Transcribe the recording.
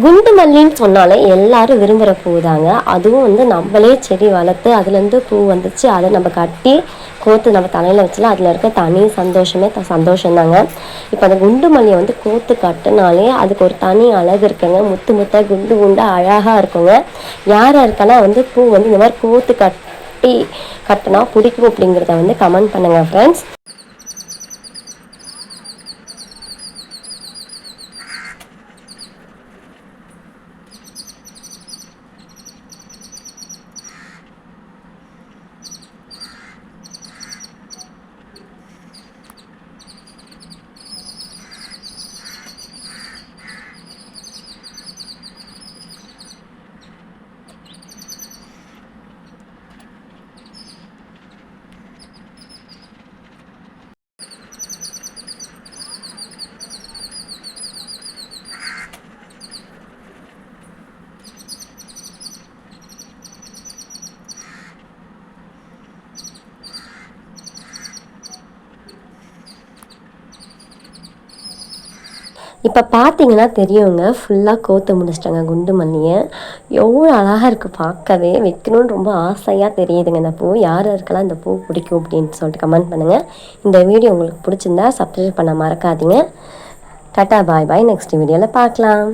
குண்டு மல்லின்னு சொன்னாலே எல்லாரும் விரும்புகிற பூ தாங்க. அதுவும் வந்து நம்மளே செடி வளர்த்து அதுலேருந்து பூ வந்துச்சு, அதை நம்ம கட்டி கோத்து நம்ம தலையில் வச்சுலாம் அதில் இருக்க தனி சந்தோஷமே சந்தோஷம்தாங்க. இப்போ அந்த குண்டு மல்லியை வந்து கோத்து கட்டினாலே அதுக்கு ஒரு தனி அழகு இருக்குங்க. முத்து முத்தாக குண்டு குண்டாக அழகாக இருக்குங்க. யார் யாருக்கெல்லாம் வந்து பூ வந்து இந்த மாதிரி கோத்து கட்டினா பிடிக்கும் அப்படிங்கிறத வந்து கமெண்ட் பண்ணுங்கள் ஃப்ரெண்ட்ஸ். இப்போ பார்த்தீங்கன்னா தெரியுங்க, ஃபுல்லாக கோத்து முடிச்சிட்டாங்க குண்டு மல்லியை. எவ்வளோ அழகாக இருக்குது பார்க்கவே, வைக்கணும்னு ரொம்ப ஆசையாக தெரியுதுங்க இந்த பூ. யார் யாருக்கெல்லாம் இந்த பூ பிடிக்கும் அப்படின்னு சொல்லிட்டு கமெண்ட் பண்ணுங்கள். இந்த வீடியோ உங்களுக்கு பிடிச்சிருந்தா சப்ஸ்கிரைப் பண்ண மறக்காதீங்க. டாட்டா பாய் பாய், நெக்ஸ்ட் வீடியோவில் பார்க்கலாம்.